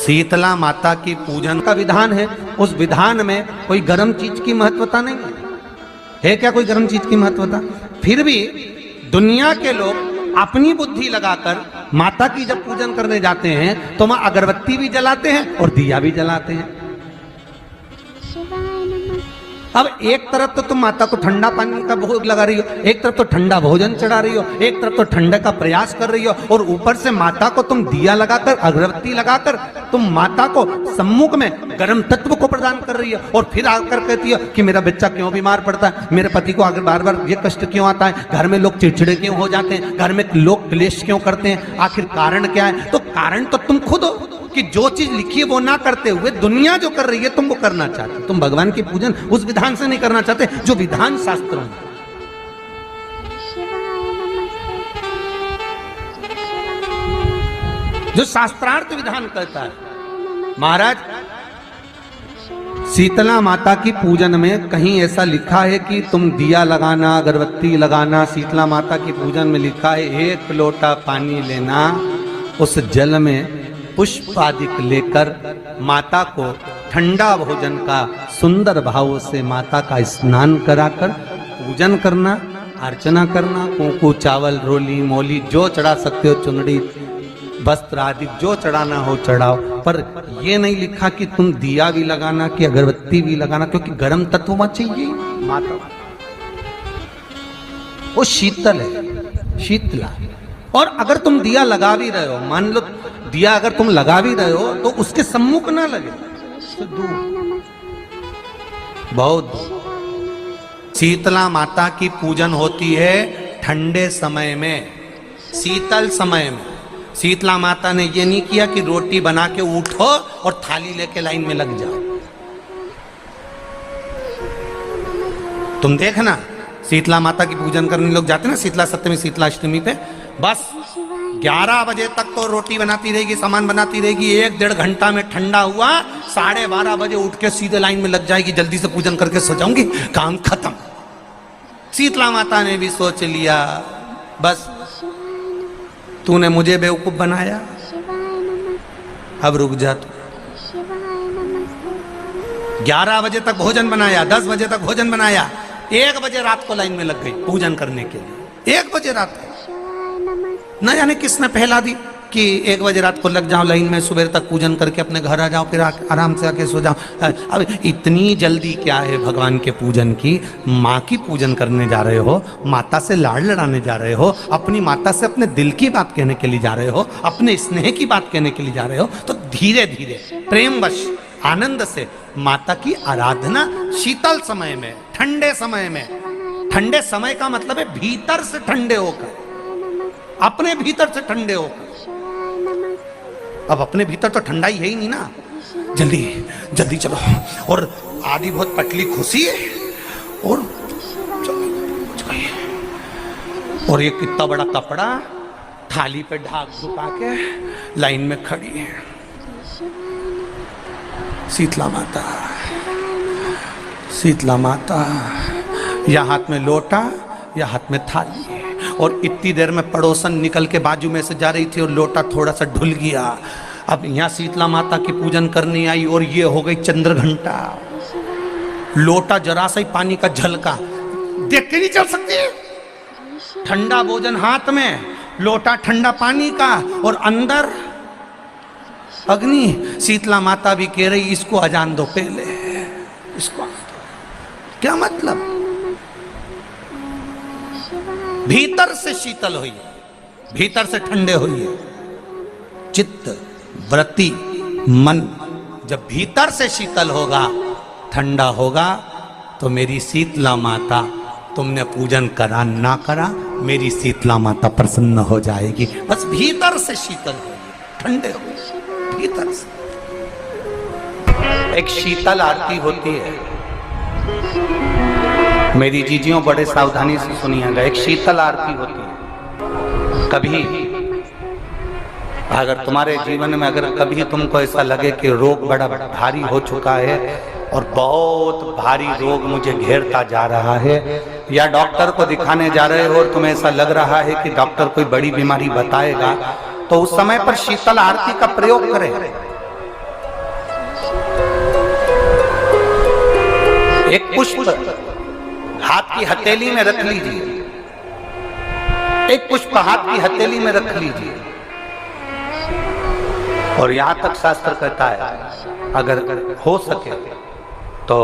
शीतला माता की पूजन का विधान है। उस विधान में कोई गर्म चीज की महत्वता नहीं है क्या? कोई गर्म चीज की महत्वता? फिर भी दुनिया के लोग अपनी बुद्धि लगाकर माता की जब पूजन करने जाते हैं तो वहां अगरबत्ती भी जलाते हैं और दिया भी जलाते हैं। अब एक तरफ तो तुम माता को ठंडा पानी का भोग लगा रही हो, एक तरफ तो ठंडा भोजन चढ़ा रही हो, एक तरफ तो ठंडे का प्रयास कर रही हो, और ऊपर से माता को तुम दिया लगाकर अगरबत्ती लगाकर तुम माता को सम्मुख में गर्म तत्व को प्रदान कर रही हो। और फिर आकर कहती हो कि मेरा बच्चा क्यों बीमार पड़ता है, मेरे पति को अगर बार बार ये कष्ट क्यों आता है, घर में लोग चिड़चिड़े क्यों हो जाते हैं, घर में लोग क्लेश क्यों करते हैं, आखिर कारण क्या है? तो कारण तो तुम खुद हो कि जो चीज लिखी है वो ना करते हुए दुनिया जो कर रही है तुम वो करना चाहते। तुम भगवान की पूजन उस विधान से नहीं करना चाहते जो विधान शास्त्रों में। जो शास्त्रार्थ विधान कहता है। महाराज, शीतला माता की पूजन में कहीं ऐसा लिखा है कि तुम दिया लगाना, अगरबत्ती लगाना? शीतला माता की पूजन में लिखा है 1 लोटा पानी लेना, उस जल में पुष्प आदि लेकर माता को ठंडा भोजन का सुंदर भाव से माता का स्नान कराकर पूजन करना, अर्चना करना, कुंकू चावल रोली मोली जो चढ़ा सकते हो, चुनरी वस्त्र आदि जो चढ़ाना हो चढ़ाओ। पर यह नहीं लिखा कि तुम दिया भी लगाना कि अगरबत्ती भी लगाना, क्योंकि गर्म तत्व वहां चाहिए। माता वो शीतल है, शीतला। और अगर तुम दिया लगा भी रहे हो, मान लो दिया अगर तुम लगा भी रहे हो तो उसके सम्मुख ना लगे, दूर, बहुत। शीतला माता की पूजन होती है ठंडे समय में, शीतल समय में। शीतला माता ने ये नहीं किया कि रोटी बना के उठो और थाली लेके लाइन में लग जाओ। तुम देखना शीतला माता की पूजन करने लोग जाते ना शीतला सप्तमी, शीतला अष्टमी पे, बस 11 बजे तक तो रोटी बनाती रहेगी, सामान बनाती रहेगी। 1-1.5 घंटा में ठंडा हुआ, 12:30 बजे उठ के सीधे लाइन में लग जाएगी, जल्दी से पूजन करके सो जाऊंगी, काम खत्म। शीतला माता ने भी सोच लिया बस तूने मुझे बेवकूफ बनाया, अब रुक जा तू। 11 बजे तक भोजन बनाया, 10 बजे तक भोजन बनाया, 1 बजे रात को लाइन में लग गई पूजन करने के लिए। 1 बजे रात को न जाने किसने पहला दी कि 1 बजे रात को लग जाओ लाइन में, सुबह तक पूजन करके अपने घर आ जाओ, फिर आराम से आके सो जाओ। अब इतनी जल्दी क्या है भगवान के पूजन की? माँ की पूजन करने जा रहे हो, माता से लाड़ लड़ाने जा रहे हो, अपनी माता से अपने दिल की बात कहने के लिए जा रहे हो, अपने स्नेह की बात कहने के लिए जा रहे हो, तो धीरे धीरे प्रेमवश आनंद से माता की आराधना शीतल समय में, ठंडे समय में। ठंडे समय का मतलब है भीतर से ठंडे होकर, अपने भीतर से ठंडे होकर। अब अपने भीतर तो ठंडा ही है ही नहीं ना, जल्दी जल्दी चलो। और आधी बहुत पतली खुशी है और और ये कितना बड़ा कपड़ा थाली पे ढाक ढुका के लाइन में खड़ी है शीतला माता। शीतला माता, या हाथ में लोटा या हाथ में थाली है। और इतनी देर में पड़ोसन निकल के बाजू में से जा रही थी और लोटा थोड़ा सा ढुल गया। अब यहाँ शीतला माता की पूजन करनी आई और ये हो गई चंद्र घंटा। लोटा जरा सा ही पानी का झलका, देख के नहीं चल सकती। ठंडा भोजन हाथ में, लोटा ठंडा पानी का, और अंदर अग्नि। शीतला माता भी कह रही इसको अजान दो पहले, इसको। क्या मतलब? भीतर से शीतल हुई, भीतर से ठंडे हुई। चित्त वृत्ति मन जब भीतर से शीतल होगा, ठंडा होगा, तो मेरी शीतला माता, तुमने पूजन करा ना करा, मेरी शीतला माता प्रसन्न हो जाएगी। बस भीतर से शीतल होगी, ठंडे हो भीतर से। एक शीतल आरती होती है, मेरी जीजियों बड़े सावधानी से सुनिएगा। एक शीतल आरती होती है। कभी अगर तुम्हारे जीवन में अगर कभी तुमको ऐसा लगे कि रोग बड़ा भारी हो चुका है और बहुत भारी रोग मुझे घेरता जा रहा है, या डॉक्टर को दिखाने जा रहे हो और तुम्हें ऐसा लग रहा है कि डॉक्टर कोई बड़ी बीमारी बताएगा, तो उस समय पर शीतल आरती का प्रयोग करें। पुष्प हाथ की हथेली में रख लीजिए, एक पुष्प हाथ की हथेली में रख लीजिए। और यहां तक शास्त्र कहता है अगर हो सके तो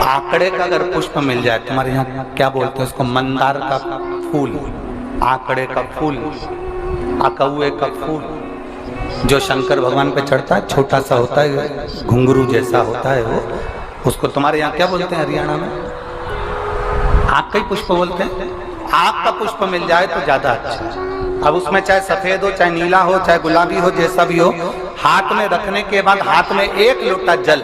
आंकड़े का अगर पुष्प मिल जाए, तुम्हारे यहाँ क्या बोलते हैं उसको, मंदार का फूल, आंकड़े का फूल, अकौए का फूल, जो शंकर भगवान पे चढ़ता है, छोटा सा होता है, घुंघरू जैसा होता है वो, उसको तुम्हारे यहाँ क्या बोलते हैं हरियाणा में? आग का ही पुष्प बोलते हैं। आग का पुष्प मिल जाए तो ज्यादा अच्छा है। अब उसमें चाहे सफेद हो, चाहे नीला हो, चाहे गुलाबी हो, जैसा भी हो, हाथ में रखने के बाद हाथ में एक लोटा जल,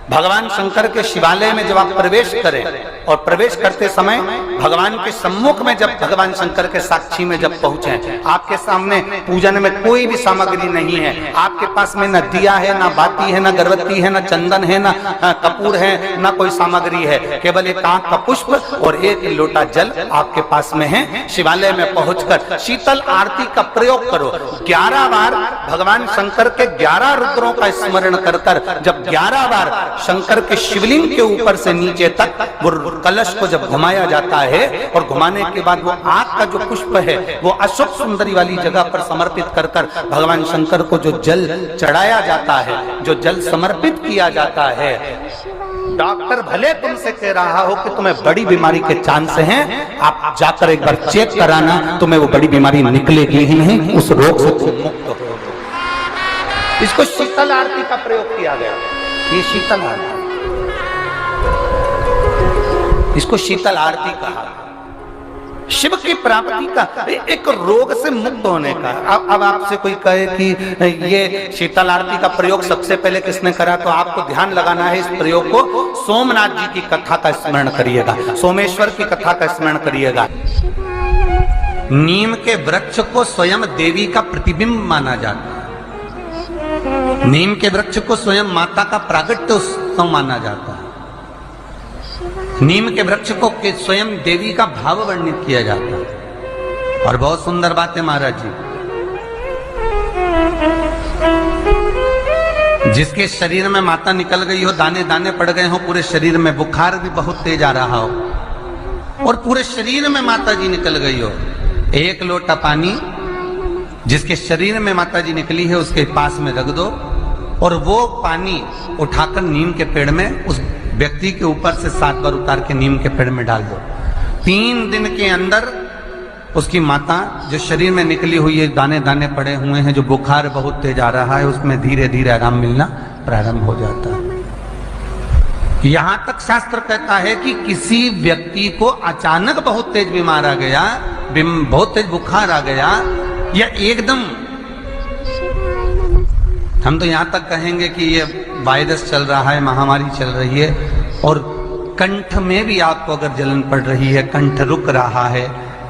भगवान शंकर के शिवालय में जब आप प्रवेश करें और प्रवेश करते समय भगवान के सम्मुख में जब भगवान शंकर के साक्षी में जब पहुंचे, आपके सामने पूजन में कोई भी सामग्री नहीं है, आपके पास में न दिया है, न बाती है, न गर्भवती है, न चंदन है, न कपूर है, न कोई सामग्री है, केवल एक आंख का पुष्प और एक लोटा जल आपके पास में है। शिवालय में पहुंचकर शीतल आरती का प्रयोग करो। 11 बार भगवान शंकर के 11 रुद्रों का स्मरण कर जब 11 बार शंकर के शिवलिंग के ऊपर से नीचे तक वो कलश को जब घुमाया जाता है और घुमाने के बाद वो आग का जो पुष्प है वो अशोक सुंदरी वाली जगह पर समर्पित कर भगवान शंकर को जो जल चढ़ाया जाता है, जो जल समर्पित किया जाता है, डॉक्टर भले तुमसे कह रहा हो कि तुम्हें बड़ी बीमारी के चांस हैं, आप जाकर एक बार चेक कराना, तुम्हें वो बड़ी बीमारी निकलेगी ही नहीं, उस रोग से तुम मुक्त हो। इसको शीतल आरती का प्रयोग किया गया। ये शीतल आरती, इसको शीतल आरती कहा। शिव की प्राप्ति का, एक रोग से मुक्त होने का। अब आपसे कोई कहे कि ये शीतल आरती का प्रयोग सबसे पहले किसने करा, तो आपको ध्यान लगाना है इस प्रयोग को। सोमनाथ जी की कथा का स्मरण करिएगा, सोमेश्वर की कथा का स्मरण करिएगा। नीम के वृक्ष को स्वयं देवी का प्रतिबिंब माना जाता है। नीम के वृक्ष को स्वयं माता का प्रागट्य उत्सव माना जाता है। नीम के वृक्ष को स्वयं देवी का भाव वर्णित किया जाता है। और बहुत सुंदर बात है महाराज जी, जिसके शरीर में माता निकल गई हो, दाने दाने पड़ गए हो, पूरे शरीर में बुखार भी बहुत तेज आ रहा हो और पूरे शरीर में माता जी निकल गई हो, एक लोटा पानी जिसके शरीर में माता जी निकली है उसके पास में रख दो और वो पानी उठाकर नीम के पेड़ में उस व्यक्ति के ऊपर से 7 बार उतार के नीम के पेड़ में डाल दो। 3 दिन के अंदर उसकी माता जो शरीर में निकली हुई है, दाने दाने पड़े हुए हैं, जो बुखार बहुत तेज आ रहा है, उसमें धीरे धीरे आराम मिलना प्रारंभ हो जाता है। यहां तक शास्त्र कहता है कि किसी व्यक्ति को अचानक बहुत तेज बीमार आ गया, बहुत तेज बुखार आ गया, या एकदम, हम तो यहां तक कहेंगे कि ये वायरस चल रहा है, महामारी चल रही है और कंठ में भी आपको अगर जलन पड़ रही है, कंठ रुक रहा है,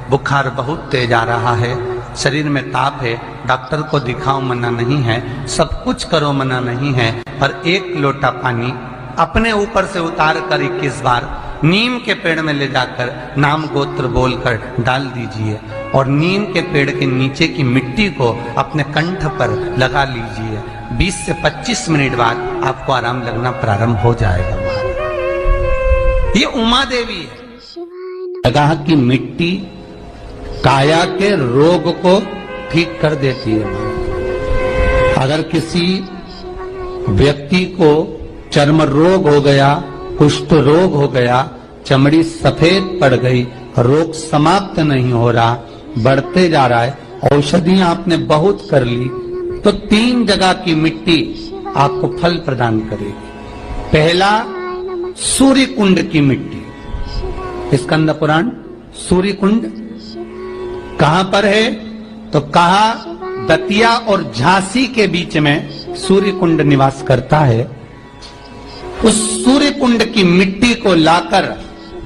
बुखार बहुत तेज आ रहा है, शरीर में ताप है, डॉक्टर को दिखाओ मना नहीं है, सब कुछ करो मना नहीं है, पर एक लोटा पानी अपने ऊपर से उतार कर 21 बार नीम के पेड़ में ले जाकर नाम गोत्र बोलकर डाल दीजिए और नीम के पेड़ के नीचे की मिट्टी को अपने कंठ पर लगा लीजिए। 20 से 25 मिनट बाद आपको आराम लगना प्रारंभ हो जाएगा। ये उमा देवी है। जगह की मिट्टी काया के रोग को ठीक कर देती है। अगर किसी व्यक्ति को चर्म रोग हो गया, कुष्ठ रोग हो गया, चमड़ी सफेद पड़ गई, रोग समाप्त नहीं हो रहा, बढ़ते जा रहा है, औषधियां आपने बहुत कर ली, तो 3 जगह की मिट्टी आपको फल प्रदान करेगी। पहला, सूर्य कुंड की मिट्टी। स्कंद पुराण सूर्य कुंड कहां पर है, तो कहा दतिया और झांसी के बीच में सूर्य कुंड निवास करता है। उस सूर्य कुंड की मिट्टी को लाकर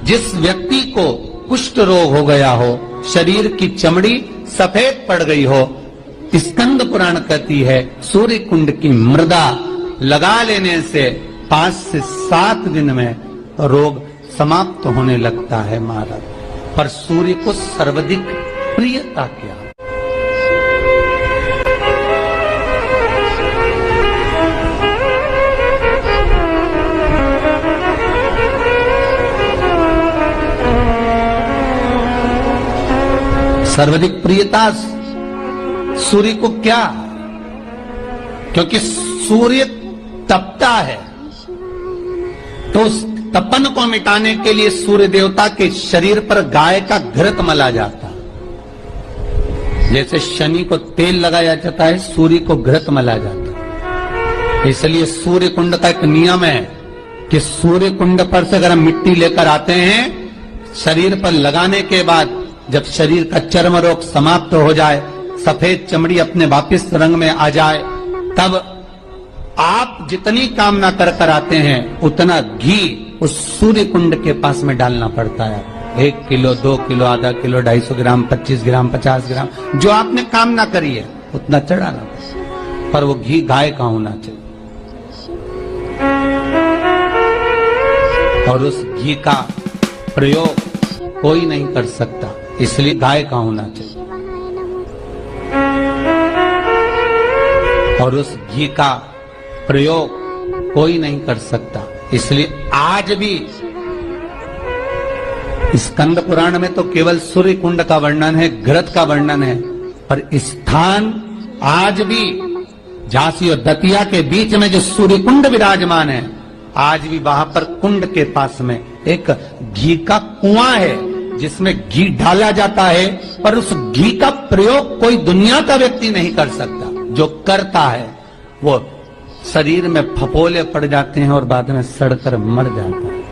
जिस व्यक्ति को कुष्ठ रोग हो गया हो, शरीर की चमड़ी सफेद पड़ गई हो, स्कंद पुराण कहती है सूर्य कुंड की मृदा लगा लेने से 5 से 7 दिन में रोग समाप्त होने लगता है महाराज। पर सूर्य को सर्वाधिक प्रियता क्या? सर्वाधिक प्रियता सूर्य को क्या? क्योंकि सूर्य तपता है, तो उस तपन को मिटाने के लिए सूर्य देवता के शरीर पर गाय का घृत मला जाता है। जैसे शनि को तेल लगाया जाता है, सूर्य को घृत मला जाता है। इसलिए सूर्य कुंड का एक नियम है कि सूर्य कुंड पर से अगर हम मिट्टी लेकर आते हैं, शरीर पर लगाने के बाद जब शरीर का चर्म रोग समाप्त हो जाए, सफेद चमड़ी अपने वापिस रंग में आ जाए, तब आप जितनी कामना कर आते हैं उतना घी उस सूर्य कुंड के पास में डालना पड़ता है। 1 किलो, 2 किलो, आधा किलो, 250 ग्राम, 25 ग्राम, 50 ग्राम, जो आपने कामना करी है उतना चढ़ाना पड़ता। पर वो घी गाय का होना चाहिए, और उस घी का प्रयोग कोई नहीं कर सकता, इसलिए गाय का होना चाहिए। और उस घी का प्रयोग कोई नहीं कर सकता, इसलिए आज भी स्कंद पुराण में तो केवल सूर्य कुंड का वर्णन है, घृत का वर्णन है, पर स्थान आज भी झांसी और दतिया के बीच में जो सूर्य कुंड विराजमान है, आज भी वहां पर कुंड के पास में एक घी का कुआं है जिसमें घी डाला जाता है, पर उस घी का प्रयोग कोई दुनिया का व्यक्ति नहीं कर सकता। जो करता है वो शरीर में फपोले पड़ जाते हैं और बाद में सड़कर मर जाता है।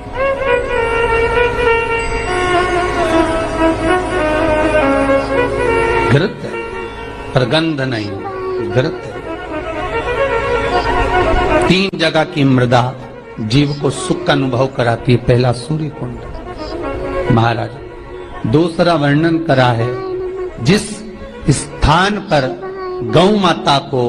घृत है, पर गंध नहीं, घृत है। 3 जगह की मृदा जीव को सुख का अनुभव कराती है। पहला सूर्य कुंड महाराज, दूसरा वर्णन करा है जिस स्थान पर गौ माता को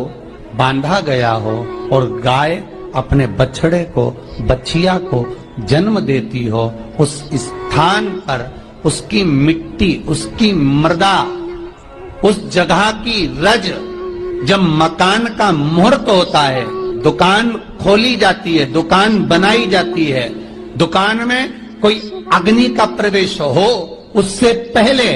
बांधा गया हो और गाय अपने बछड़े को, बछिया को जन्म देती हो, उस स्थान पर उसकी मिट्टी, उसकी मृदा, उस जगह की रज, जब मकान का मुहूर्त होता है, दुकान खोली जाती है, दुकान बनाई जाती है, दुकान में कोई अग्नि का प्रवेश हो, उससे पहले